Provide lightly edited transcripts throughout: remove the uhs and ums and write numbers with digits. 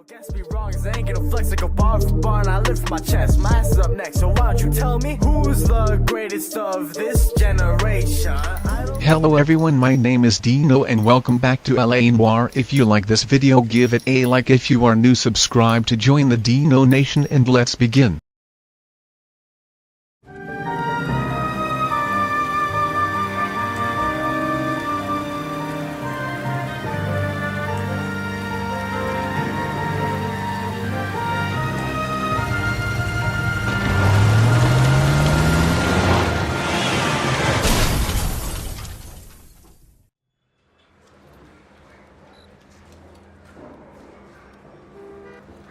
Guess me wrong, they ain't gonna flex like a bar for bar, and I lift my chest. My ass is up next, so why don't you tell me who's the greatest of this generation? Hello everyone, my name is Dino and welcome back to LA Noire. If you like this video, give it a like. If you are new, subscribe to join the Dino Nation, and let's begin.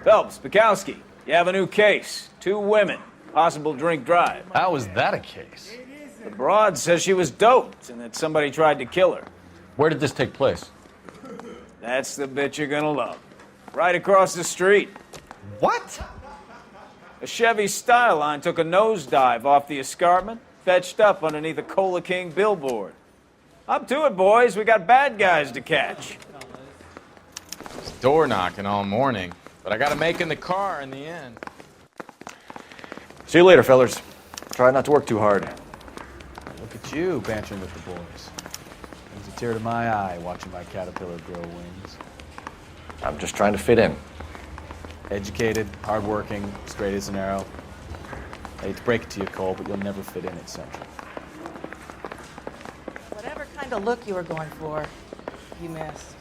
Phelps, Bukowski, you have a new case. 2 women, possible drink drive. How is that a case? The broad says she was doped and that somebody tried to kill her. Where did this take place? That's the bit you're gonna love. Right across the street. What? A Chevy Styline took a nosedive off the escarpment, fetched up underneath a Cola King billboard. Up to it, boys. We got bad guys to catch. It's door knocking all morning, but I gotta make in the car in the end. See you later, fellers. Try not to work too hard. Look at you bantering with the boys. Brings a tear to my eye watching my caterpillar grow wings. I'm just trying to fit in. Educated, hardworking, straight as an arrow. I hate to break it to you, Cole, but you'll never fit in at Central. Whatever kind of look you were going for, you missed.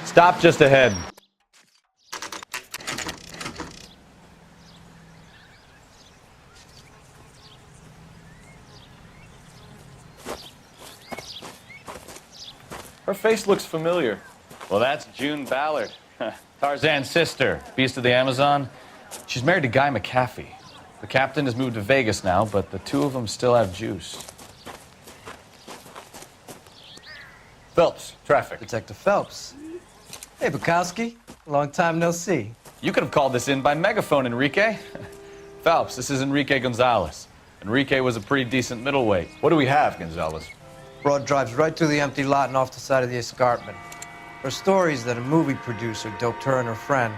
Stop just ahead. Her face looks familiar. Well, that's June Ballard, Tarzan's sister, beast of the Amazon. She's married to Guy McAfee. The captain has moved to Vegas now, but the two of them still have juice. Phelps, traffic. Detective Phelps. Hey, Bukowski. Long time no see. You could have called this in by megaphone, Enrique. Phelps, this is Enrique Gonzalez. Enrique was a pretty decent middleweight. What do we have, Gonzalez? Broad drives right through the empty lot and off the side of the escarpment. There are stories that a movie producer doped her and her friend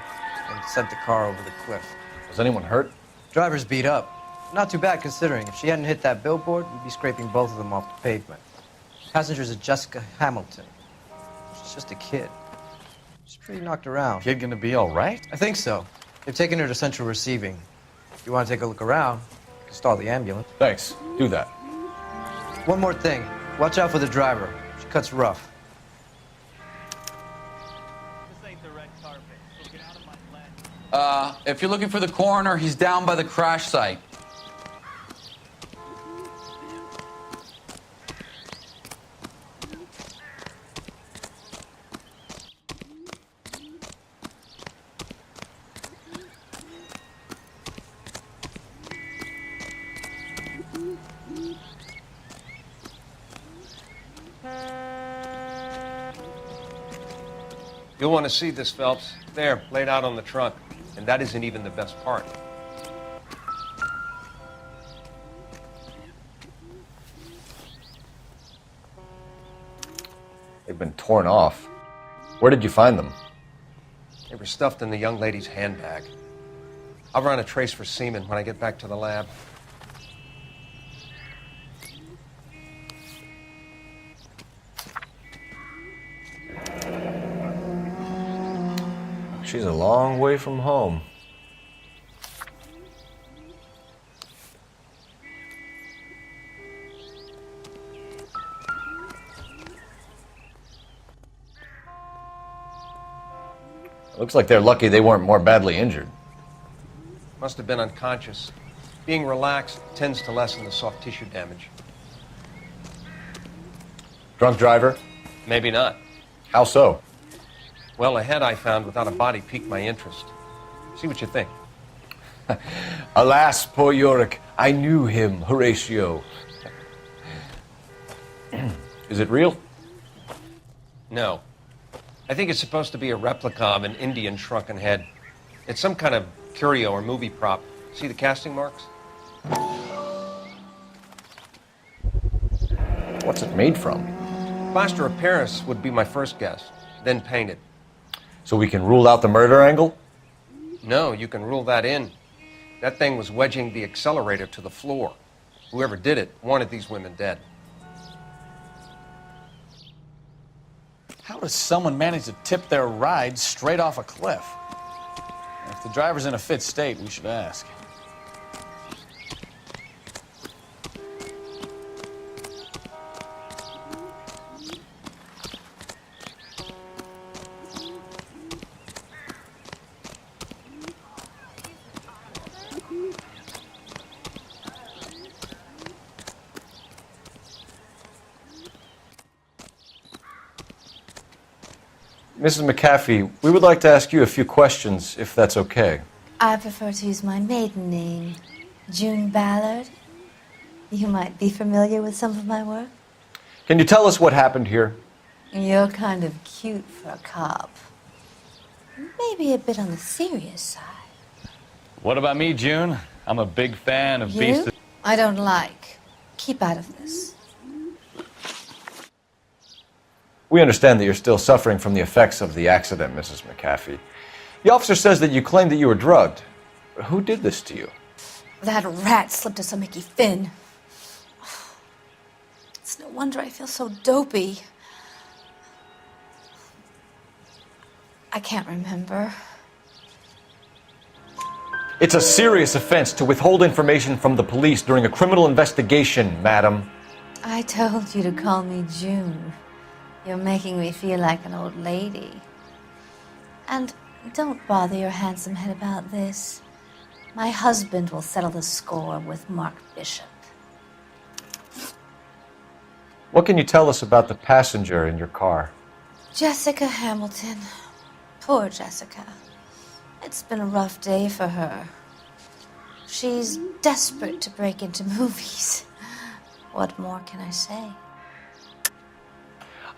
and sent the car over the cliff. Was anyone hurt? Driver's beat up. Not too bad considering. If she hadn't hit that billboard, we'd be scraping both of them off the pavement. Passenger's a Jessica Hamilton. She's just a kid. She's pretty knocked around. Kid gonna be all right? I think so. They've taken her to central receiving. If you want to take a look around, you can stall the ambulance. Thanks. Do that. One more thing. Watch out for the driver. She cuts rough. This ain't the red carpet, so get out of my lane. If you're looking for the coroner, he's down by the crash site. You'll want to see this, Phelps. There, laid out on the trunk. And that isn't even the best part. They've been torn off. Where did you find them? They were stuffed in the young lady's handbag. I'll run a trace for semen when I get back to the lab. She's a long way from home. Looks like they're lucky they weren't more badly injured. Must have been unconscious. Being relaxed tends to lessen the soft tissue damage. Drunk driver? Maybe not. How so? Well, a head I found without a body piqued my interest. See what you think. Alas, poor Yorick, I knew him, Horatio. Is it real? No. I think it's supposed to be a replica of an Indian shrunken head. It's some kind of curio or movie prop. See the casting marks? What's it made from? Plaster of Paris would be my first guess, then painted. So we can rule out the murder angle? No, you can rule that in. That thing was wedging the accelerator to the floor. Whoever did it wanted these women dead. How does someone manage to tip their ride straight off a cliff? If the driver's in a fit state, we should ask. Mrs. McAfee, we would like to ask you a few questions, if that's okay. I prefer to use my maiden name, June Ballard. You might be familiar with some of my work. Can you tell us what happened here? You're kind of cute for a cop. Maybe a bit on the serious side. What about me, June? I'm a big fan of You? Beast. I don't like. Keep out of this. We understand that you're still suffering from the effects of the accident, Mrs. McAfee. The officer says that you claimed that you were drugged. Who did this to you? That rat slipped us a Mickey Finn. It's no wonder I feel so dopey. I can't remember. It's a serious offense to withhold information from the police during a criminal investigation, madam. I told you to call me June. You're making me feel like an old lady. And don't bother your handsome head about this. My husband will settle the score with Mark Bishop. What can you tell us about the passenger in your car? Jessica Hamilton. Poor Jessica. It's been a rough day for her. She's desperate to break into movies. What more can I say?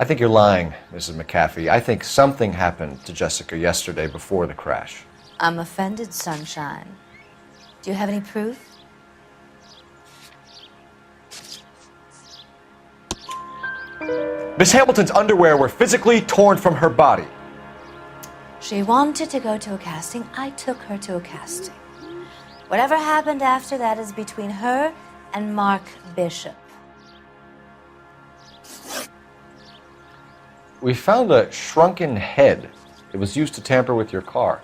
I think you're lying, Mrs. McAfee. I think something happened to Jessica yesterday before the crash. I'm offended, Sunshine. Do you have any proof? Miss Hamilton's underwear were physically torn from her body. She wanted to go to a casting. I took her to a casting. Whatever happened after that is between her and Mark Bishop. We found a shrunken head. It was used to tamper with your car.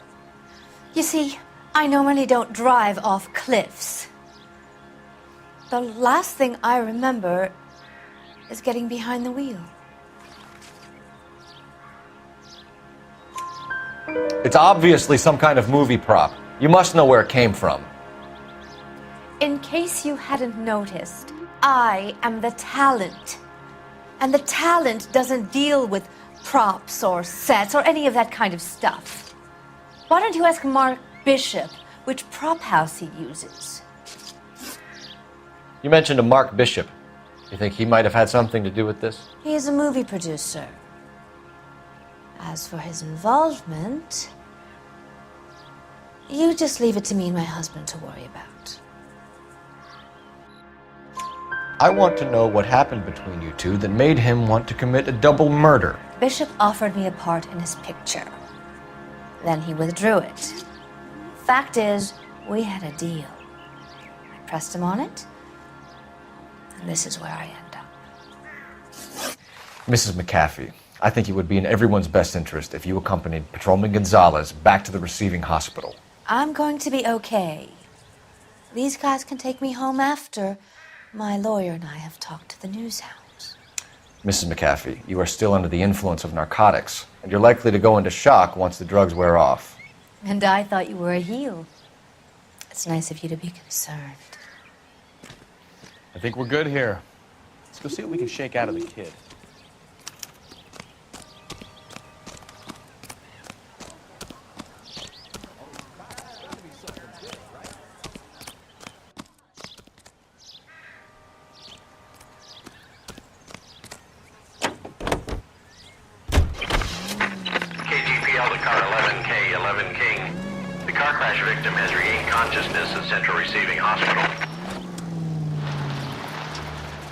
You see, I normally don't drive off cliffs. The last thing I remember is getting behind the wheel. It's obviously some kind of movie prop. You must know where it came from. In case you hadn't noticed, I am the talent. And the talent doesn't deal with props or sets or any of that kind of stuff. Why don't you ask Mark Bishop which prop house he uses? You mentioned a Mark Bishop. You think he might have had something to do with this? He is a movie producer. As for his involvement, you just leave it to me and my husband to worry about. I want to know what happened between you two that made him want to commit a double murder. Bishop offered me a part in his picture. Then he withdrew it. Fact is, we had a deal. I pressed him on it, and this is where I end up. Mrs. McAfee, I think it would be in everyone's best interest if you accompanied Patrolman Gonzalez back to the receiving hospital. I'm going to be okay. These guys can take me home after. My lawyer and I have talked to the news hounds. Mrs. McAfee, you are still under the influence of narcotics, and you're likely to go into shock once the drugs wear off. And I thought you were a heel. It's nice of you to be concerned. I think we're good here. Let's go see what we can shake out of the kid. 11 King. The car crash victim has regained consciousness at Central Receiving Hospital.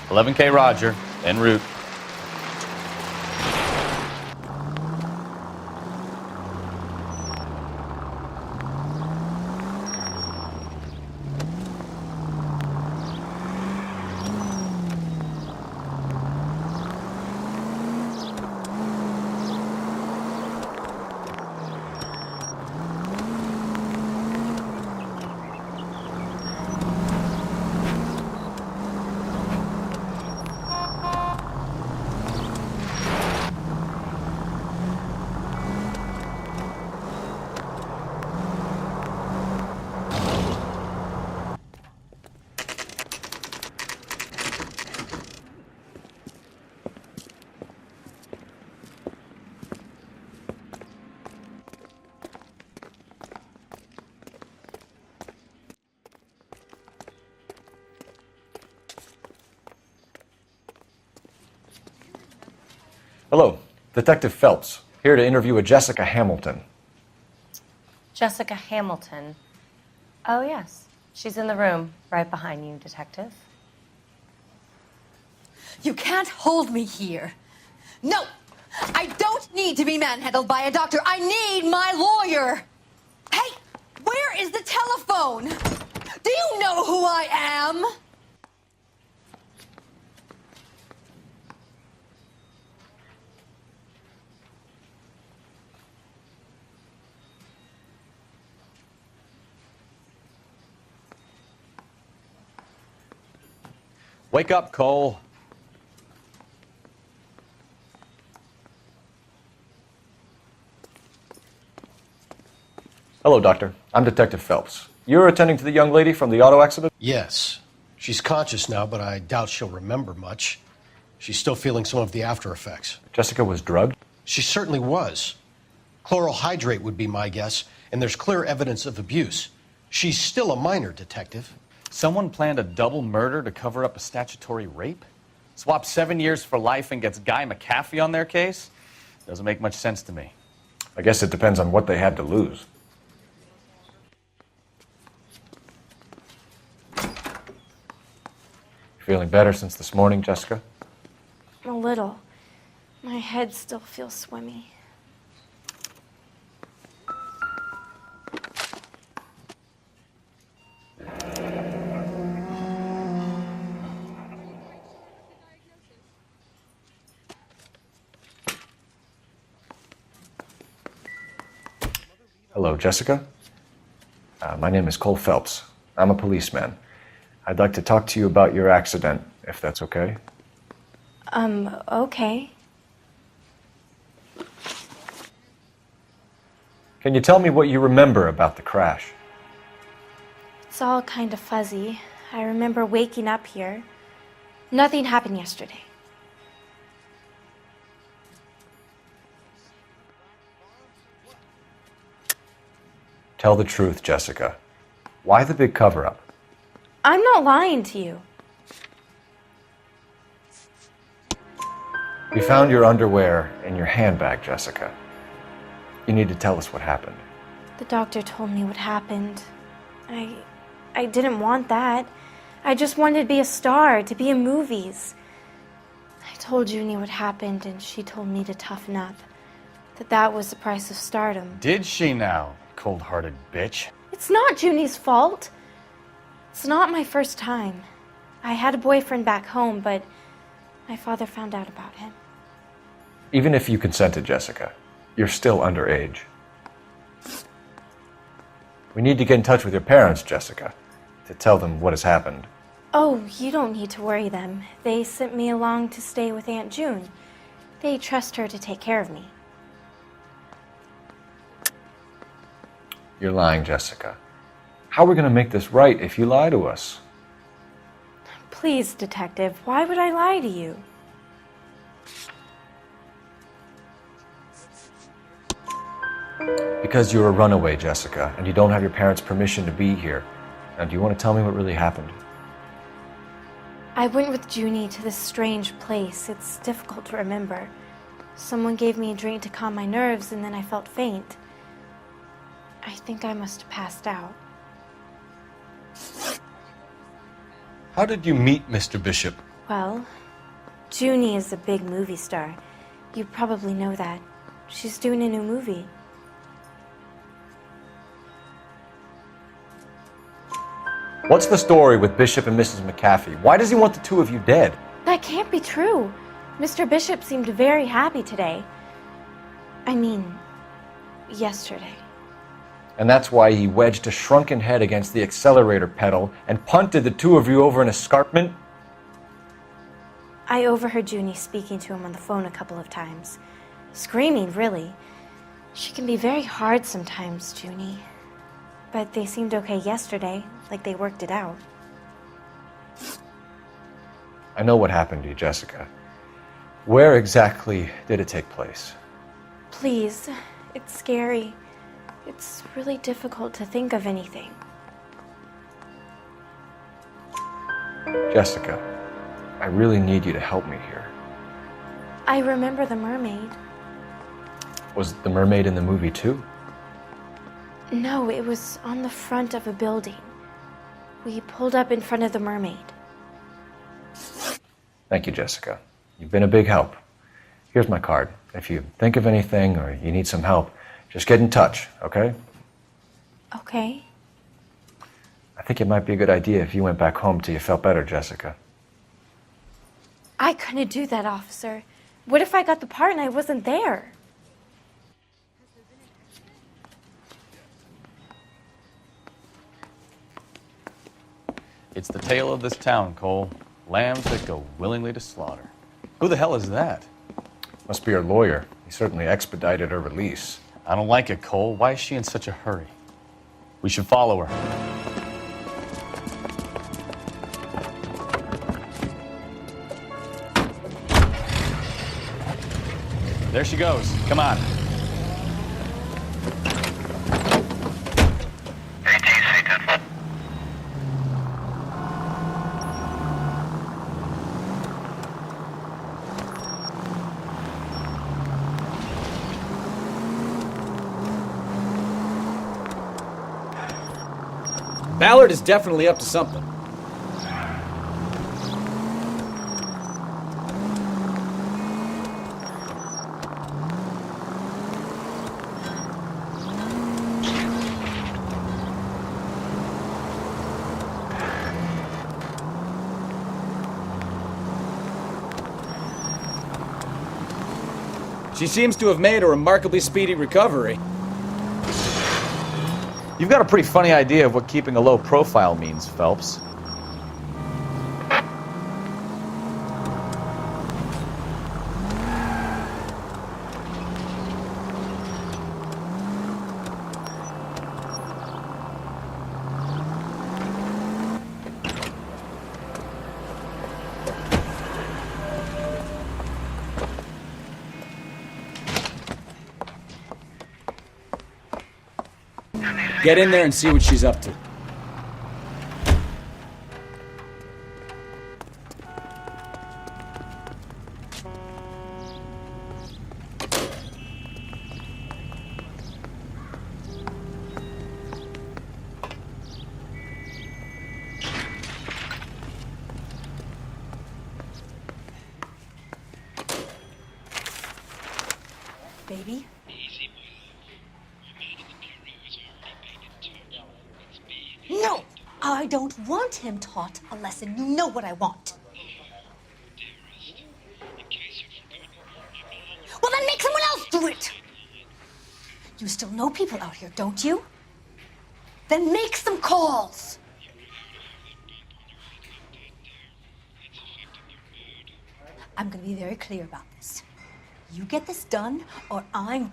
11K Roger, en route. Hello, Detective Phelps, here to interview a Jessica Hamilton. Jessica Hamilton. Oh, yes. She's in the room right behind you, Detective. You can't hold me here. No! I don't need to be manhandled by a doctor. I need my lawyer. Hey, where is the telephone? Do you know who I am? Wake up, Cole. Hello, Doctor. I'm Detective Phelps. You're attending to the young lady from the auto accident? Yes. She's conscious now, but I doubt she'll remember much. She's still feeling some of the after effects. Jessica was drugged? She certainly was. Chloral hydrate would be my guess, and there's clear evidence of abuse. She's still a minor, Detective. Someone planned a double murder to cover up a statutory rape? Swap 7 years for life and gets Guy McAfee on their case? Doesn't make much sense to me. I guess it depends on what they had to lose. Feeling better since this morning, Jessica? A little. My head still feels swimmy. Hello, Jessica. My name is Cole Phelps. I'm a policeman. I'd like to talk to you about your accident, if that's okay. Okay. Can you tell me what you remember about the crash? It's all kind of fuzzy. I remember waking up here. Nothing happened yesterday. Tell the truth, Jessica. Why the big cover-up? I'm not lying to you. We found your underwear in your handbag, Jessica. You need to tell us what happened. The doctor told me what happened. I didn't want that. I just wanted to be a star, to be in movies. I told Junie what happened, and she told me to toughen up. That was the price of stardom. Did she now, cold-hearted bitch? It's not Junie's fault. It's not my first time. I had a boyfriend back home, but my father found out about him. Even if you consented, Jessica, you're still underage. We need to get in touch with your parents, Jessica, to tell them what has happened. Oh, you don't need to worry them. They sent me along to stay with Aunt June. They trust her to take care of me. You're lying, Jessica. How are we going to make this right if you lie to us? Please, Detective, why would I lie to you? Because you're a runaway, Jessica, and you don't have your parents' permission to be here. Now, do you want to tell me what really happened? I went with Junie to this strange place. It's difficult to remember. Someone gave me a drink to calm my nerves, and then I felt faint. I think I must have passed out. How did you meet Mr. Bishop? Well, Junie is a big movie star. You probably know that. She's doing a new movie. What's the story with Bishop and Mrs. McAfee? Why does he want the two of you dead? That can't be true. Mr. Bishop seemed very happy today. I mean, yesterday. And that's why he wedged a shrunken head against the accelerator pedal and punted the two of you over an escarpment? I overheard Junie speaking to him on the phone a couple of times. Screaming, really. She can be very hard sometimes, Junie. But they seemed okay yesterday, like they worked it out. I know what happened to you, Jessica. Where exactly did it take place? Please, it's scary. It's really difficult to think of anything. Jessica, I really need you to help me here. I remember the mermaid. Was the mermaid in the movie too? No, it was on the front of a building. We pulled up in front of the mermaid. Thank you, Jessica. You've been a big help. Here's my card. If you think of anything or you need some help, just get in touch, okay? Okay. I think it might be a good idea if you went back home till you felt better, Jessica. I couldn't do that, officer. What if I got the part and I wasn't there? It's the tale of this town, Cole. Lambs that go willingly to slaughter. Who the hell is that? Must be her lawyer. He certainly expedited her release. I don't like it, Cole. Why is she in such a hurry? We should follow her. There she goes. Come on. Ballard is definitely up to something. She seems to have made a remarkably speedy recovery. You've got a pretty funny idea of what keeping a low profile means, Phelps. Get in there and see what she's up to. Baby? No! I don't want him taught a lesson. You know what I want. Well, then make someone else do it! You still know people out here, don't you? Then make some calls! I'm gonna be very clear about this. You get this done, or I'm...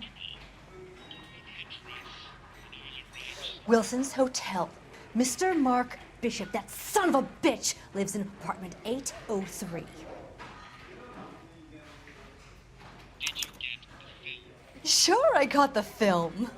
Wilson's Hotel. Mr. Mark Bishop, that son of a bitch, lives in apartment 803. Sure, I got the film.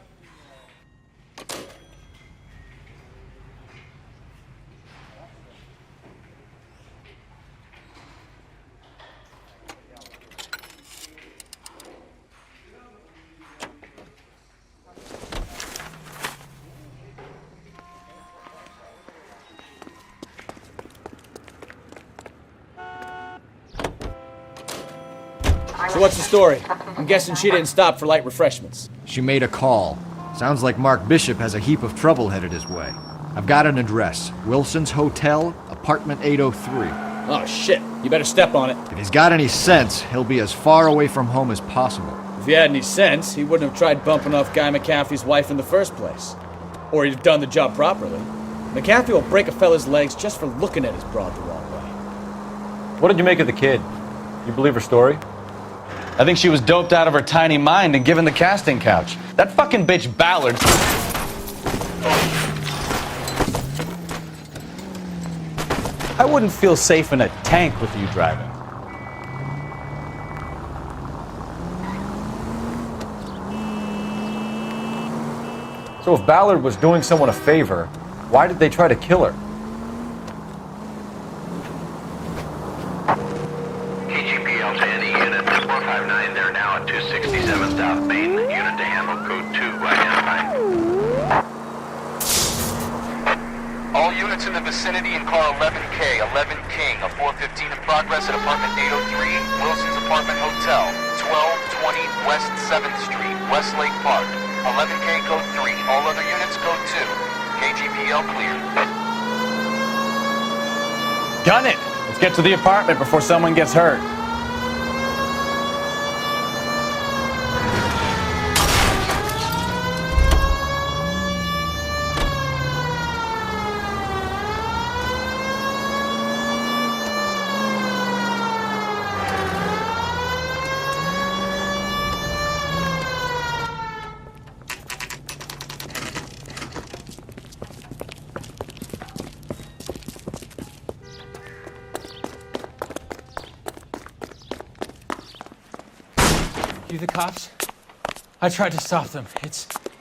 what's the story? I'm guessing she didn't stop for light refreshments. She made a call. Sounds like Mark Bishop has a heap of trouble headed his way. I've got an address. Wilson's Hotel, apartment 803. Oh, shit. You better step on it. If he's got any sense, he'll be as far away from home as possible. If he had any sense, he wouldn't have tried bumping off Guy McAfee's wife in the first place. Or he'd have done the job properly. McAfee will break a fella's legs just for looking at his broad the wrong way. What did you make of the kid? You believe her story? I think she was doped out of her tiny mind and given the casting couch. That fucking bitch Ballard. I wouldn't feel safe in a tank with you driving. So if Ballard was doing someone a favor, why did they try to kill her? KGPL to any unit, 459, they're now at 267 South Main. Unit to handle code 2, identified. All units in the vicinity in car 11K, 11 King, a 415 in progress at apartment 803, Wilson's Apartment Hotel, 1220 West 7th Street, Westlake Park. 11K code 3, all other units code 2. KGPL clear. Gun it! Let's get to the apartment before someone gets hurt. You the cops? I tried to stop them.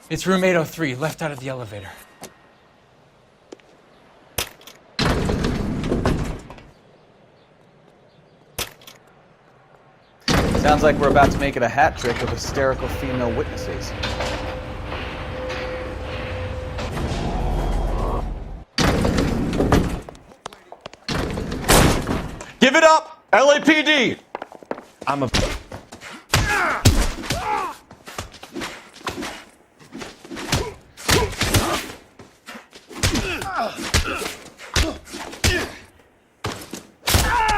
It's room 803, left out of the elevator. Sounds like we're about to make it a hat trick of hysterical female witnesses. Give it up! LAPD! I'm a...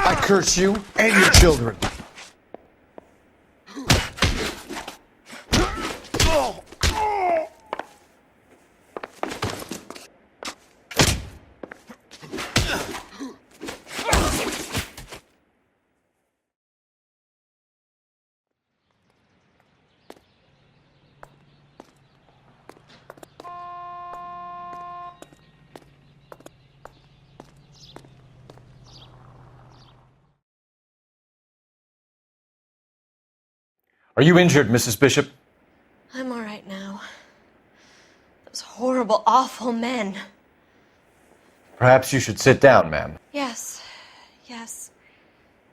I curse you and your children. Are you injured, Mrs. Bishop? I'm all right now. Those horrible, awful men. Perhaps you should sit down, ma'am. Yes, yes.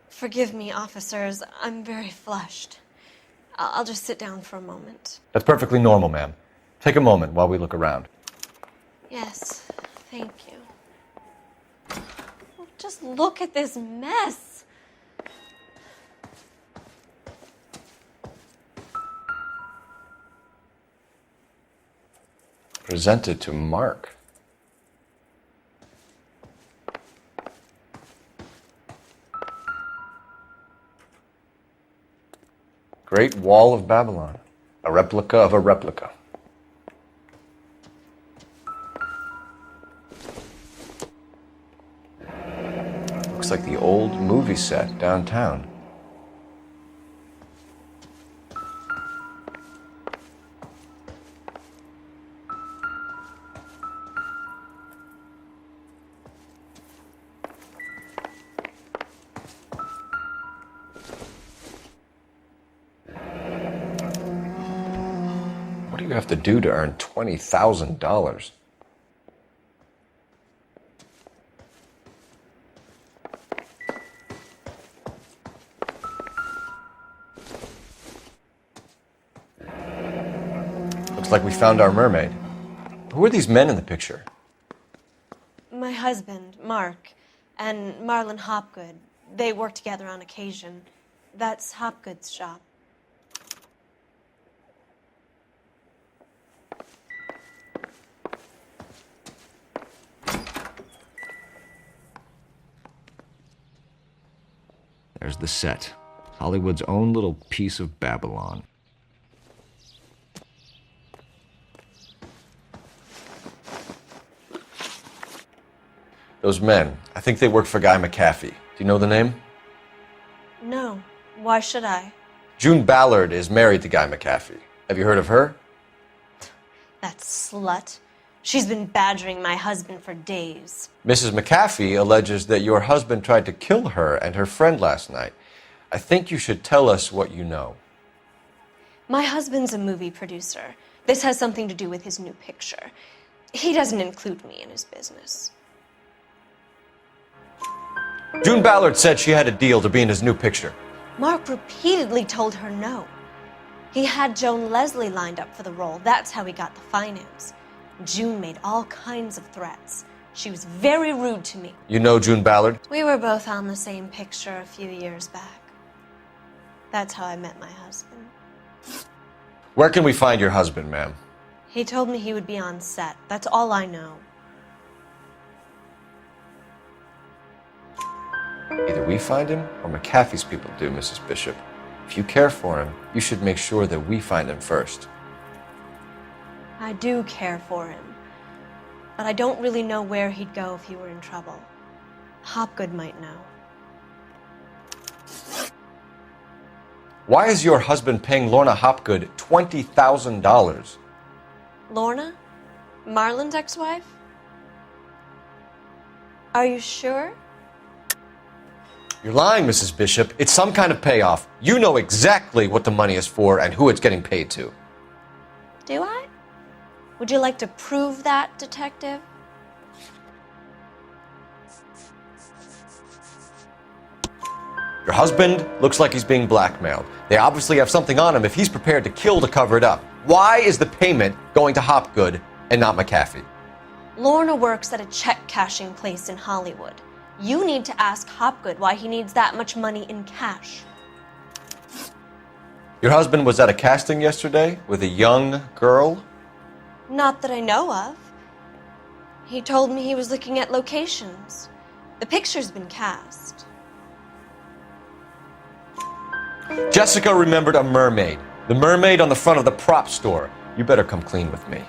Forgive me, officers. I'm very flushed. I'll just sit down for a moment. That's perfectly normal, ma'am. Take a moment while we look around. Yes, thank you. Oh, just look at this mess. Presented to Mark. Great Wall of Babylon. A replica of a replica. Looks like the old movie set downtown. What do you have to do to earn $20,000? Looks like we found our mermaid. Who are these men in the picture? My husband, Mark, and Marlon Hopgood. They work together on occasion. That's Hopgood's shop. There's the set. Hollywood's own little piece of Babylon. Those men, I think they work for Guy McAfee. Do you know the name? No. Why should I? June Ballard is married to Guy McAfee. Have you heard of her? That slut. She's been badgering my husband for days. Mrs. McAfee alleges that your husband tried to kill her and her friend last night. I think you should tell us what you know. My husband's a movie producer. This has something to do with his new picture. He doesn't include me in his business. June Ballard said she had a deal to be in his new picture. Mark repeatedly told her no. He had Joan Leslie lined up for the role. That's how he got the finance. June made all kinds of threats. She was very rude to me. You know June Ballard? We were both on the same picture a few years back. That's how I met my husband. Where can we find your husband, ma'am? He told me he would be on set. That's all I know. Either we find him or McAfee's people do, Mrs. Bishop. If you care for him, you should make sure that we find him first. I do care for him, but I don't really know where he'd go if he were in trouble. Hopgood might know. Why is your husband paying Lorna Hopgood $20,000? Lorna? Marlon's ex-wife? Are you sure? You're lying, Mrs. Bishop. It's some kind of payoff. You know exactly what the money is for and who it's getting paid to. Do I? Would you like to prove that, detective? Your husband looks like he's being blackmailed. They obviously have something on him if he's prepared to kill to cover it up. Why is the payment going to Hopgood and not McAfee? Lorna works at a check-cashing place in Hollywood. You need to ask Hopgood why he needs that much money in cash. Your husband was at a casting yesterday with a young girl? Not that I know of. He told me he was looking at locations. The picture's been cast. Jessica remembered a mermaid. The mermaid on the front of the prop store. You better come clean with me.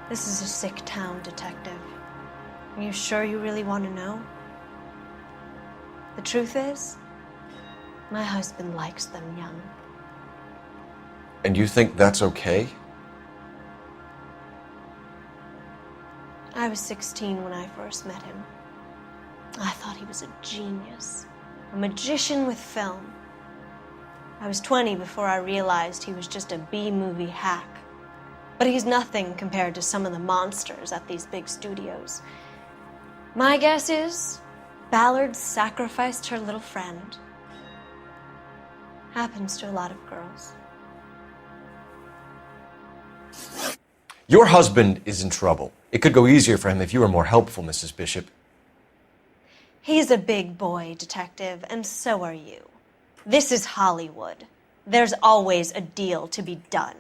This is a sick town, detective. Are you sure you really want to know? The truth is, my husband likes them young. And you think that's okay? I was 16 when I first met him. I thought he was a genius, a magician with film. I was 20 before I realized he was just a B-movie hack. But he's nothing compared to some of the monsters at these big studios. My guess is Ballard sacrificed her little friend. Happens to a lot of girls. Your husband is in trouble. It could go easier for him if you were more helpful, Mrs. Bishop. He's a big boy, detective, and so are you. This is Hollywood. There's always a deal to be done.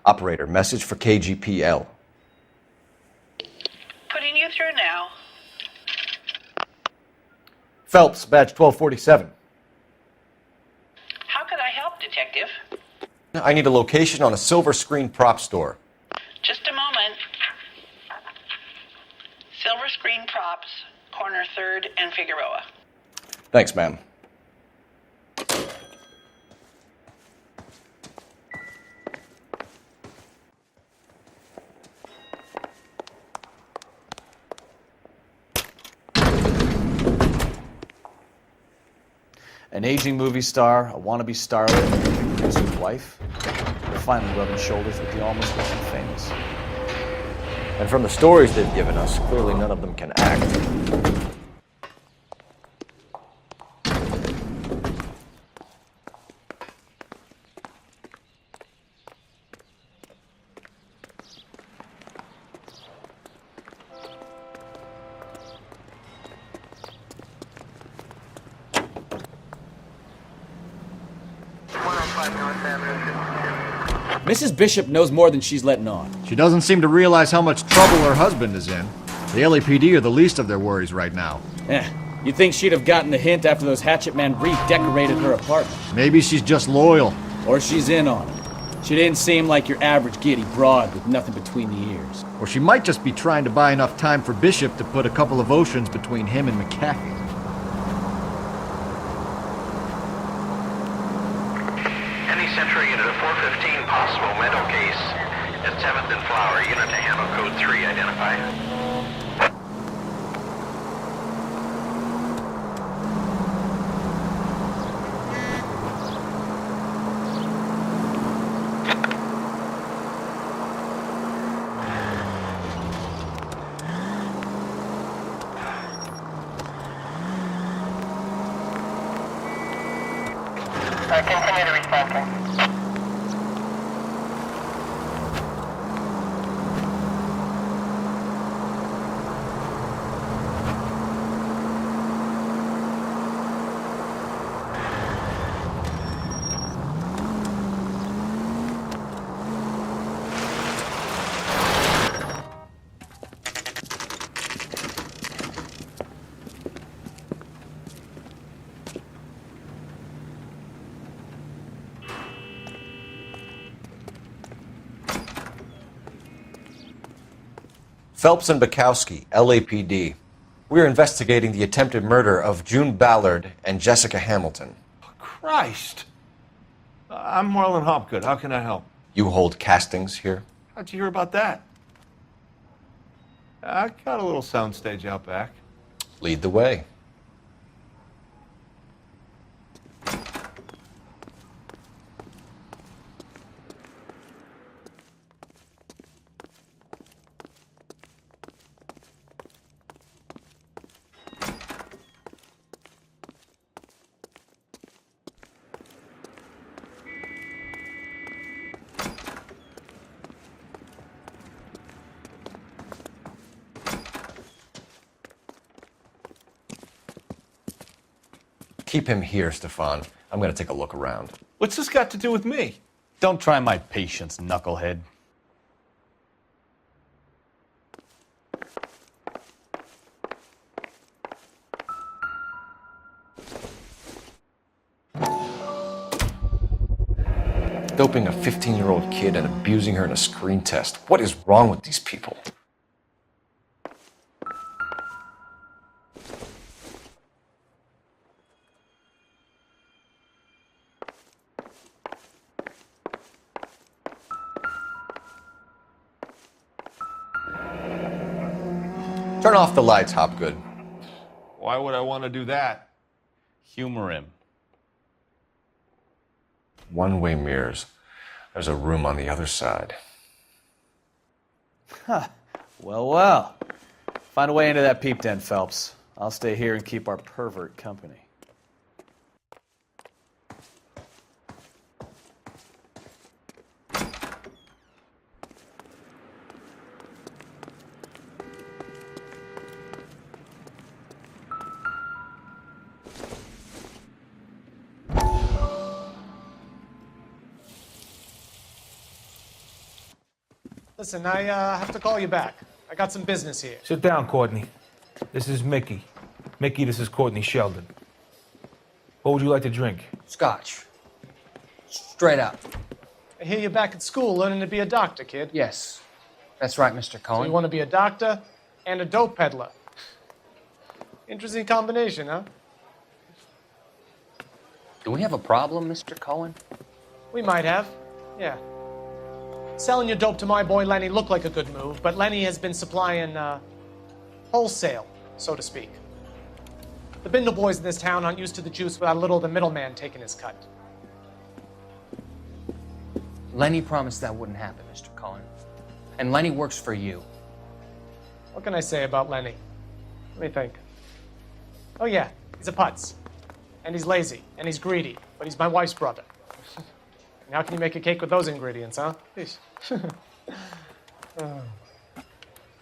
Operator, message for KGPL. Putting you through now. Phelps, badge 1247. How could I help, Detective? I need a location on a silver screen prop store. Just a moment. Silver Screen Props, corner 3rd and Figueroa. Thanks, ma'am. An aging movie star, a wannabe starlet, and his wife. They're finally rubbing shoulders with the almost rich and famous. And from the stories they've given us, clearly none of them can act. Mrs. Bishop knows more than she's letting on. She doesn't seem to realize how much trouble her husband is in. The LAPD are the least of their worries right now. You'd think she'd have gotten the hint after those Hatchet Men redecorated her apartment. Maybe she's just loyal. Or she's in on it. She didn't seem like your average giddy broad with nothing between the ears. Or she might just be trying to buy enough time for Bishop to put a couple of oceans between him and McAfee. Any Central unit of 415 possible mental case at 7th and Flower. Unit to handle code 3 identify. Continue to recenter. Phelps and Bukowski, LAPD. We're investigating the attempted murder of June Ballard and Jessica Hamilton. Christ! I'm Marlon Hopgood. How can I help? You hold castings here? How'd you hear about that? I got a little soundstage out back. Lead the way. Keep him here, Stefan. I'm going to take a look around. What's this got to do with me? Don't try my patience, knucklehead. Doping a 15-year-old kid and abusing her in a screen test. What is wrong with these people? Turn off the lights, Hopgood. Why would I want to do that? Humor him. One-way mirrors. There's a room on the other side. Huh. Well. Find a way into that peep den, Phelps. I'll stay here and keep our pervert company. Listen, I have to call you back. I got some business here. Sit down, Courtney. This is Mickey. Mickey, this is Courtney Sheldon. What would you like to drink? Scotch. Straight up. I hear you're back at school learning to be a doctor, kid. Yes. That's right, Mr. Cohen. So you want to be a doctor and a dope peddler. Interesting combination, huh? Do we have a problem, Mr. Cohen? We might have, yeah. Selling your dope to my boy Lenny looked like a good move, but Lenny has been supplying, wholesale, so to speak. The Bindle boys in this town aren't used to the juice without a little of the middleman taking his cut. Lenny promised that wouldn't happen, Mr. Cohen. And Lenny works for you. What can I say about Lenny? Let me think. Oh yeah, he's a putz. And he's lazy, and he's greedy, but he's my wife's brother. And how can you make a cake with those ingredients, huh?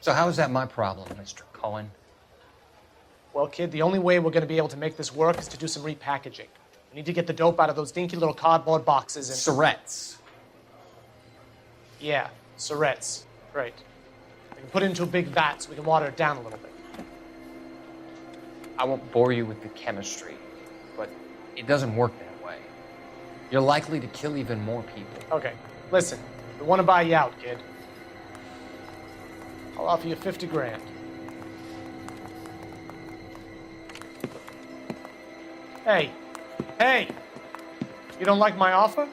So how is that my problem, Mr. Cohen? Well, kid, the only way we're going to be able to make this work is to do some repackaging. We need to get the dope out of those dinky little cardboard boxes and... Surrettes. Yeah, Surrettes. Right. We can put it into a big vat so we can water it down a little bit. I won't bore you with the chemistry, but it doesn't work that way. You're likely to kill even more people. Okay, listen. We want to buy you out, kid. I'll offer you 50 grand. Hey. Hey! You don't like my offer?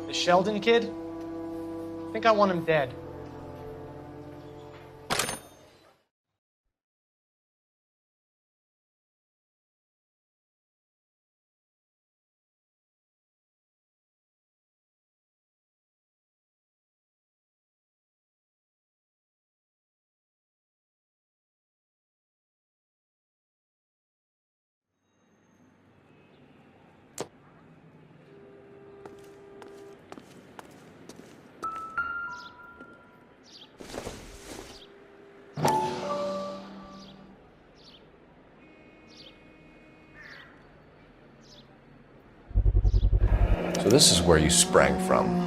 The Sheldon kid? I think I want him dead. So this is where you sprang from.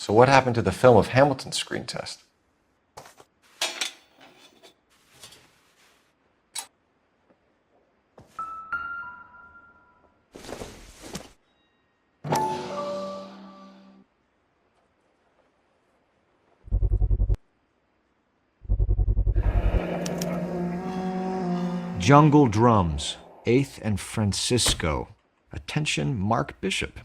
So what happened to the film of Hamilton's screen test? Jungle Drums, 8th and Francisco. Attention, Mark Bishop.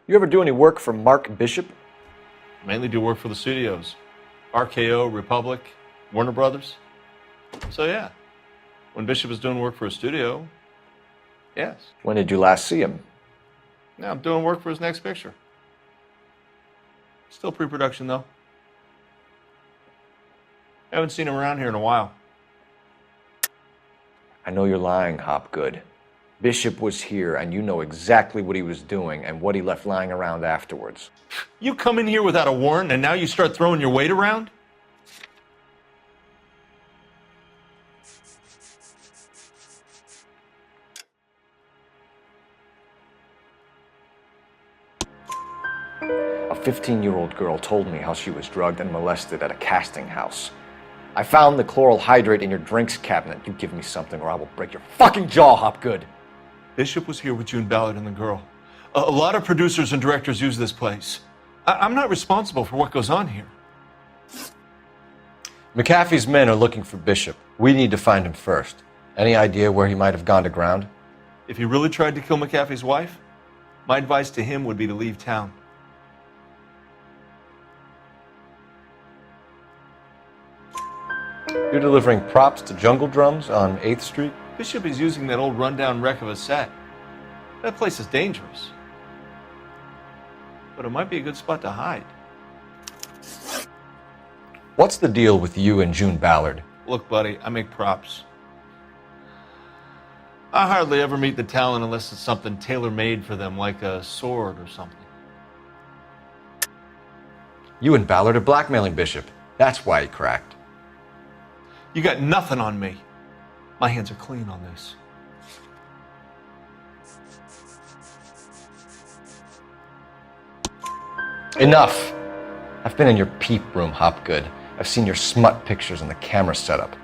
You ever do any work for Mark Bishop? Mainly do work for the studios. RKO, Republic, Warner Brothers. So yeah, when Bishop is doing work for a studio, yes. When did you last see him? Now I'm doing work for his next picture. Still pre-production though. Haven't seen him around here in a while. I know you're lying, Hopgood. Bishop was here, and you know exactly what he was doing and what he left lying around afterwards. You come in here without a warrant, and now you start throwing your weight around? A 15-year-old girl told me how she was drugged and molested at a casting house. I found the chloral hydrate in your drinks cabinet. You give me something or I will break your fucking jaw, Hopgood. Bishop was here with June Ballard and the girl. A lot of producers and directors use this place. I'm not responsible for what goes on here. McAfee's men are looking for Bishop. We need to find him first. Any idea where he might have gone to ground? If he really tried to kill McAfee's wife, my advice to him would be to leave town. You're delivering props to Jungle Drums on 8th Street? Bishop is using that old rundown wreck of a set. That place is dangerous. But it might be a good spot to hide. What's the deal with you and June Ballard? Look, buddy, I make props. I hardly ever meet the talent unless it's something tailor-made for them, like a sword or something. You and Ballard are blackmailing Bishop. That's why he cracked. You got nothing on me. My hands are clean on this. Enough. I've been in your peep room, Hopgood. I've seen your smut pictures and the camera setup.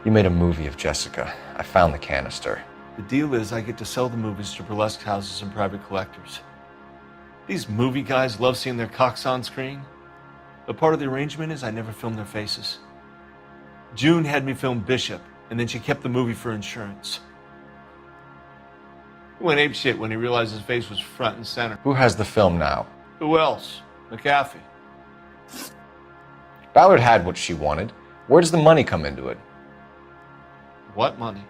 You made a movie of Jessica. I found the canister. The deal is I get to sell the movies to burlesque houses and private collectors. These movie guys love seeing their cocks on screen. But part of the arrangement is I never film their faces. June had me film Bishop, and then she kept the movie for insurance. He went apeshit when he realized his face was front and center. Who has the film now? Who else? McAfee. Ballard had what she wanted. Where does the money come into it? What money?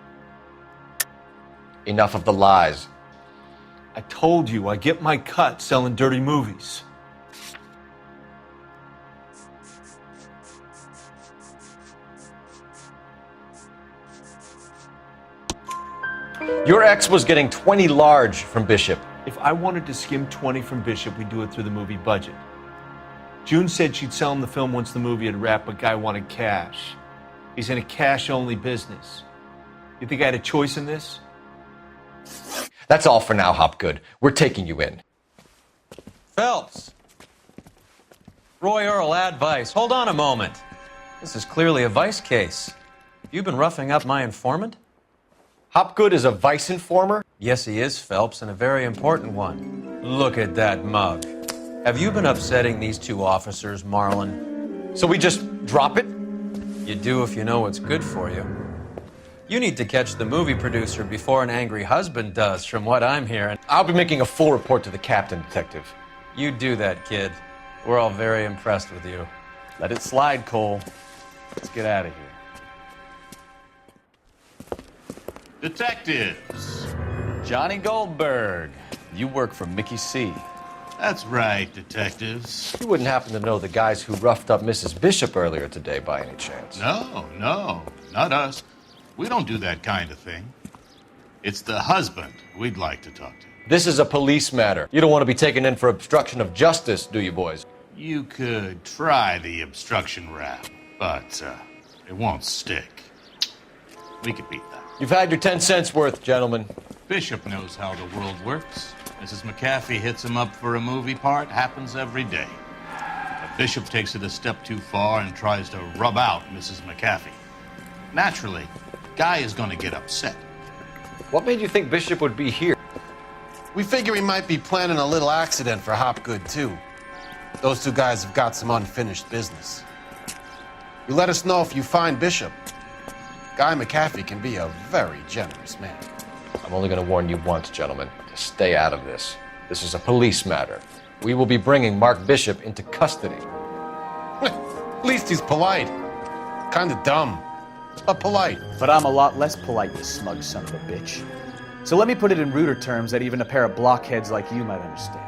Enough of the lies. I told you I get my cut selling dirty movies. Your ex was getting 20 large from Bishop. If I wanted to skim 20 from Bishop, we'd do it through the movie budget. June said she'd sell him the film once the movie had wrapped, but Guy wanted cash. He's in a cash-only business. You think I had a choice in this? That's all for now, Hopgood. We're taking you in. Phelps! Roy Earl, advice. Hold on a moment. This is clearly a vice case. You've been roughing up my informant? Hopgood is a vice informer? Yes, he is, Phelps, and a very important one. Look at that mug. Have you been upsetting these two officers, Marlon? So we just drop it? You do if you know what's good for you. You need to catch the movie producer before an angry husband does, from what I'm hearing. I'll be making a full report to the captain, Detective. You do that, kid. We're all very impressed with you. Let it slide, Cole. Let's get out of here. Detectives. Johnny Goldberg. You work for Mickey C. That's right, detectives. You wouldn't happen to know the guys who roughed up Mrs. Bishop earlier today by any chance? No, not us. We don't do that kind of thing. It's the husband we'd like to talk to. This is a police matter. You don't want to be taken in for obstruction of justice, do you, boys? You could try the obstruction rap, but it won't stick. We could beat that. You've had your 10 cents worth, gentlemen. Bishop knows how the world works. Mrs. McAfee hits him up for a movie part. Happens every day. But Bishop takes it a step too far and tries to rub out Mrs. McAfee. Naturally, Guy is going to get upset. What made you think Bishop would be here? We figure he might be planning a little accident for Hopgood, too. Those two guys have got some unfinished business. You let us know if you find Bishop. Guy McAfee can be a very generous man. I'm only going to warn you once, gentlemen, to stay out of this. This is a police matter. We will be bringing Mark Bishop into custody. At least he's polite. Kind of dumb, but polite. But I'm a lot less polite, you smug son of a bitch. So let me put it in ruder terms that even a pair of blockheads like you might understand.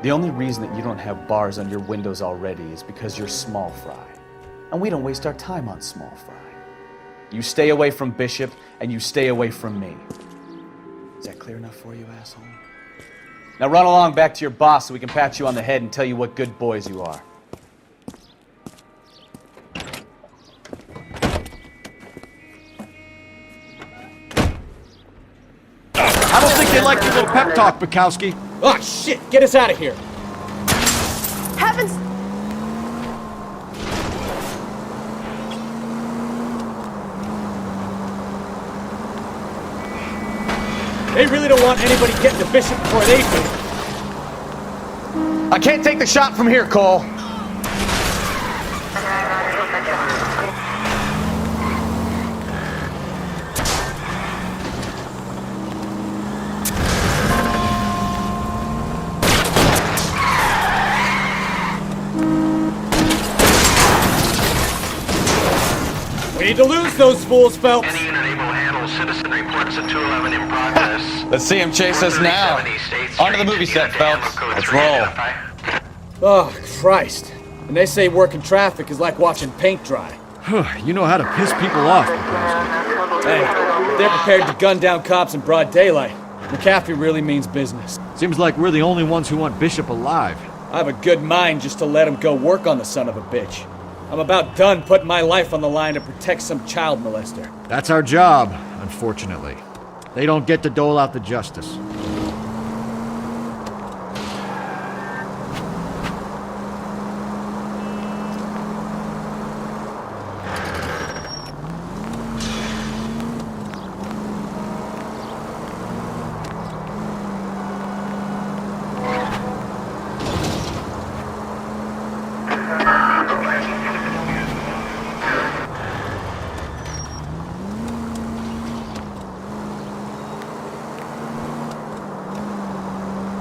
The only reason that you don't have bars on your windows already is because you're small fry. And we don't waste our time on small fry. You stay away from Bishop, and you stay away from me. Is that clear enough for you, asshole? Now run along back to your boss so we can pat you on the head and tell you what good boys you are. I don't think they like your little pep talk, Bukowski. Oh, shit! Get us out of here! Heavens! They really don't want anybody getting to Bishop before they do. I can't take the shot from here, Cole. We need to lose those fools, Phelps. Any unit able to handle citizen reports at 211 in progress. Let's see him chase us now. Onto the movie set, Phelps. Let's roll. Oh, Christ. And they say working traffic is like watching paint dry. You know how to piss people off, Bukowski. Hey, if they're prepared to gun down cops in broad daylight, McAfee really means business. Seems like we're the only ones who want Bishop alive. I have a good mind just to let him go work on the son of a bitch. I'm about done putting my life on the line to protect some child molester. That's our job, unfortunately. They don't get to dole out the justice.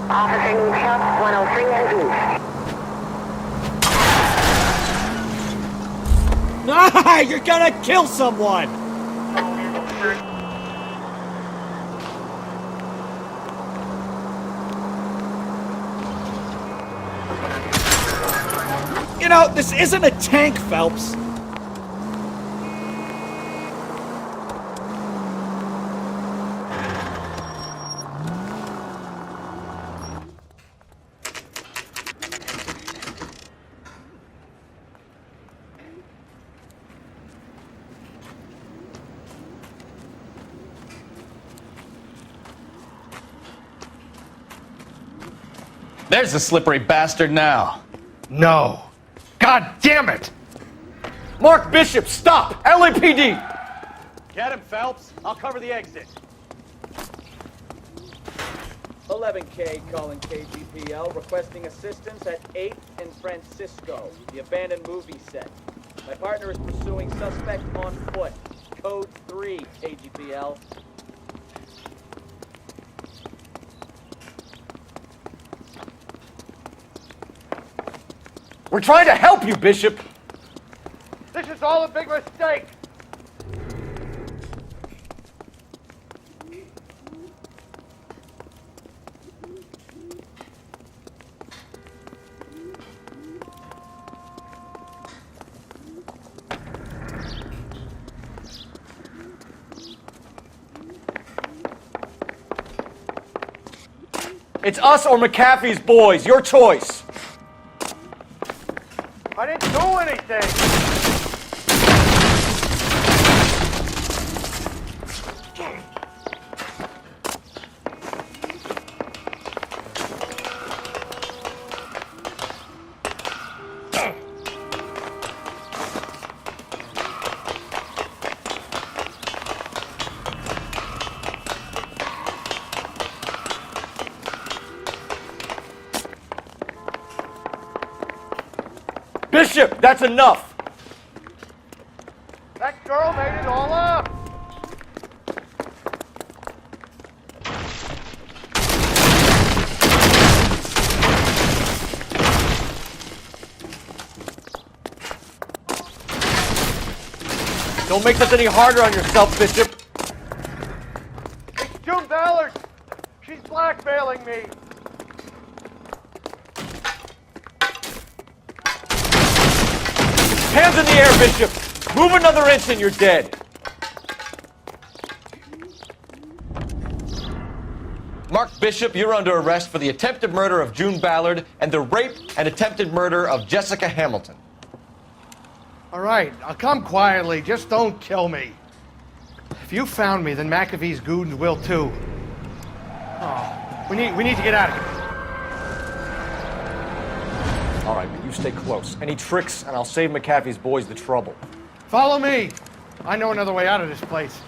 Officer needs help, 103 and east. Ah, you're gonna kill someone! You know, this isn't a tank, Phelps. There's the slippery bastard now. No. God damn it! Mark Bishop, stop! LAPD! Get him, Phelps. I'll cover the exit. 11K calling KGPL, requesting assistance at 8th and Francisco, the abandoned movie set. My partner is pursuing suspect on foot. Code 3, KGPL. We're trying to help you, Bishop! This is all a big mistake! It's us or McAfee's boys, your choice. I didn't do anything! Bishop, that's enough! That girl made it all up! Don't make this any harder on yourself, Bishop. It's June Ballard! She's blackmailing me! Hands in the air, Bishop! Move another inch and you're dead. Mark Bishop, you're under arrest for the attempted murder of June Ballard and the rape and attempted murder of Jessica Hamilton. All right, I'll come quietly. Just don't kill me. If you found me, then McAfee's goons will too. Oh, we need to get out of here. All right, but you stay close. Any tricks, and I'll save McAfee's boys the trouble. Follow me. I know another way out of this place.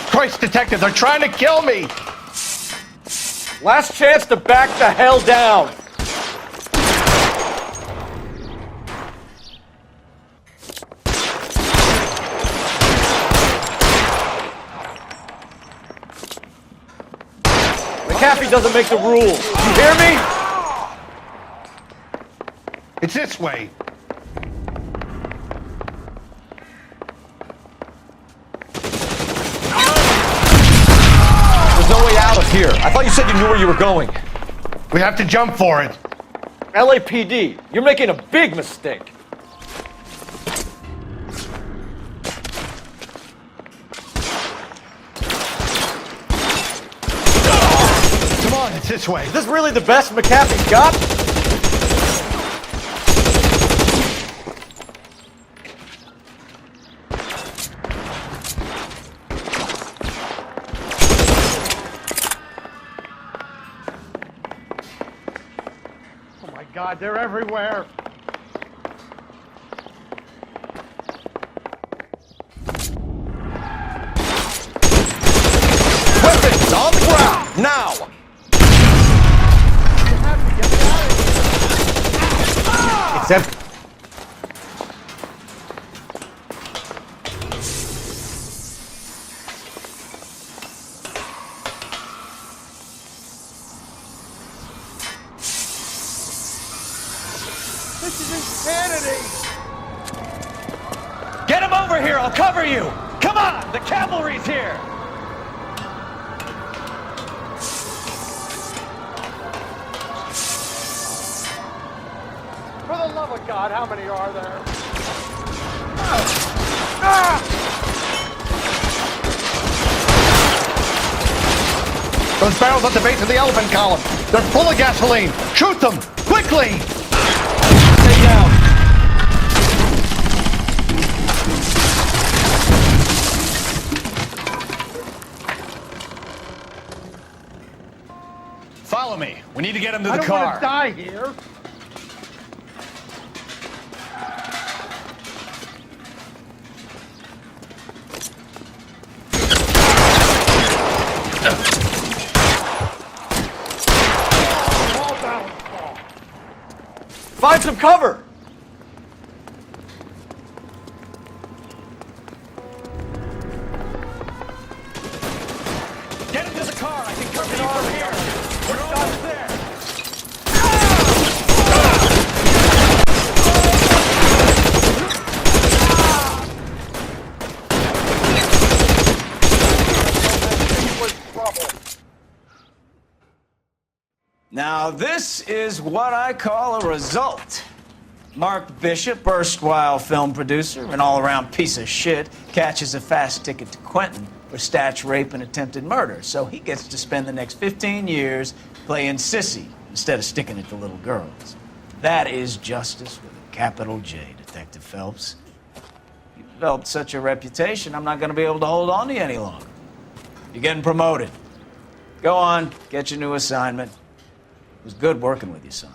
Christ, detective, they're trying to kill me! Last chance to back the hell down! McAfee doesn't make the rules. You hear me? It's this way. There's no way out of here. I thought you said you knew where you were going. We have to jump for it. LAPD, you're making a big mistake. on, it's this way. Is this really the best McAfee's got? Oh my God, they're everywhere. Weapons on the ground, now! It's empty. This is insanity! Get him over here, I'll cover you! Come on, the cavalry's here! For the love of God, how many are there? Those barrels at the base of the elephant column. They're full of gasoline. Shoot them! Quickly! Stay down. Follow me. We need to get him to the I don't car. want to die here. Find some cover! Get him to the car. I can cover you from here. We're almost there. Now, this is what I call a result. Mark Bishop, erstwhile film producer and all-around piece of shit, catches a fast ticket to Quentin for statch rape and attempted murder, so he gets to spend the next 15 years playing sissy instead of sticking it to little girls. That is justice with a capital J, Detective Phelps. You've developed such a reputation, I'm not going to be able to hold on to you any longer. You're getting promoted. Go on, get your new assignment. It was good working with you, son.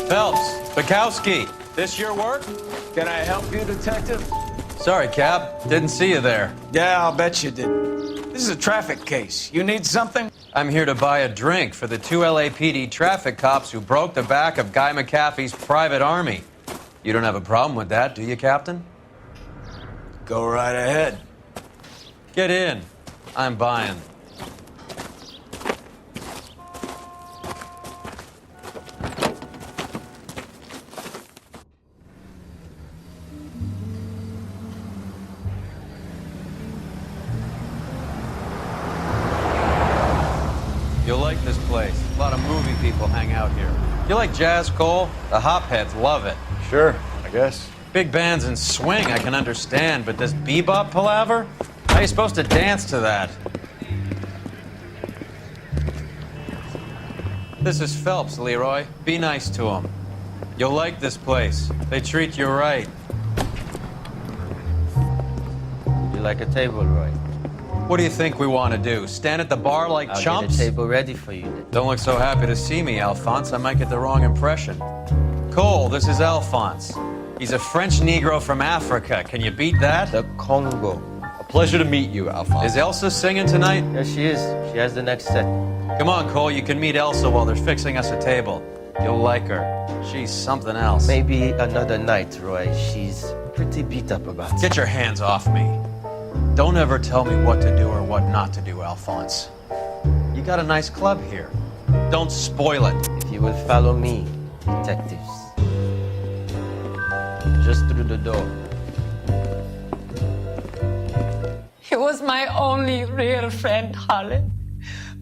Phelps, Bukowski, this your work? Can I help you, Detective? Sorry, Cap. Didn't see you there. Yeah, I'll bet you didn't. This is a traffic case. You need something? I'm here to buy a drink for the 2 LAPD traffic cops who broke the back of Guy McAfee's private army. You don't have a problem with that, do you, Captain? Go right ahead. Get in. I'm buying. You'll like this place. A lot of movie people hang out here. You like jazz, Cole? The hopheads love it. Sure, I guess. Big bands and swing I can understand, but this bebop palaver? How are you supposed to dance to that? This is Phelps, Leroy. Be nice to him. You'll like this place. They treat you right. You like a table, Roy? What do you think we want to do? Stand at the bar like I'll chumps? get a table ready for you then. Don't look so happy to see me, Alphonse. I might get the wrong impression. Cole, this is Alphonse. He's a French Negro from Africa. Can you beat that? The Congo. A pleasure to meet you, Alphonse. Is Elsa singing tonight? Yes, she is. She has the next set. Come on, Cole. You can meet Elsa while they're fixing us a table. You'll like her. She's something else. Maybe another night, Roy. She's pretty beat up about it. Get your hands off me. Don't ever tell me what to do or what not to do, Alphonse. You got a nice club here. Don't spoil it. If you will follow me, detectives. Just through the door. He was my only real friend, Harlan.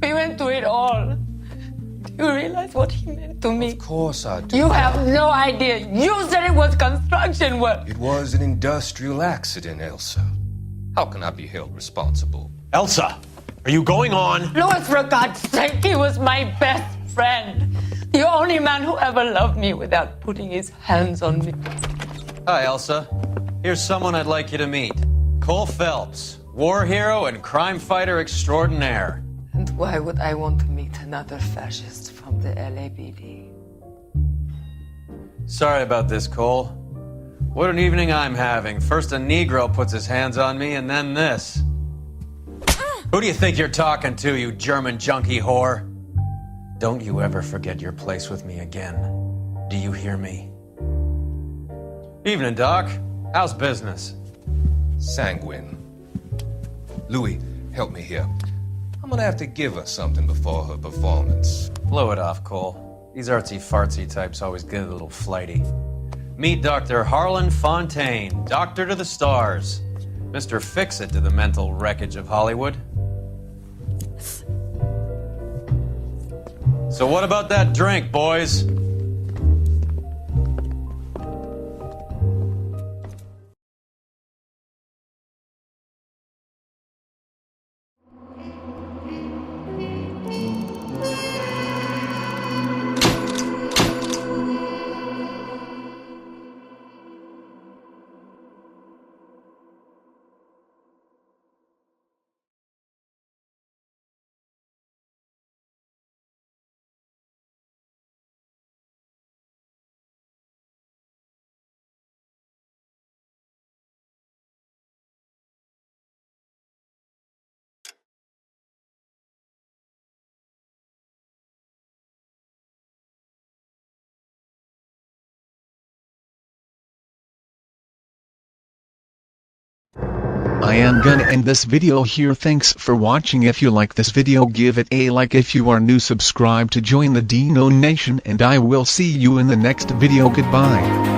We went through it all. Do you realize what he meant to me? Of course I do. You have no idea. You said it was construction work. It was an industrial accident, Elsa. How can I be held responsible? Elsa, are you going on? Louis, for God's sake, he was my best friend. The only man who ever loved me without putting his hands on me. Hi, Elsa. Here's someone I'd like you to meet. Cole Phelps, war hero and crime fighter extraordinaire. And why would I want to meet another fascist from the LAPD? Sorry about this, Cole. What an evening I'm having. First a Negro puts his hands on me, and then this. Who do you think you're talking to, you German junkie whore? Don't you ever forget your place with me again. Do you hear me? Evening, Doc. How's business? Sanguine. Louis, help me here. I'm gonna have to give her something before her performance. Blow it off, Cole. These artsy-fartsy types always get a little flighty. Meet Dr. Harlan Fontaine, doctor to the stars. Mr. Fix-It to the mental wreckage of Hollywood. So what about that drink, boys? I am gonna end this video here. Thanks for watching. If you like this video, give it a like. If you are new, subscribe to join the Dino Nation, and I will see you in the next video. Goodbye.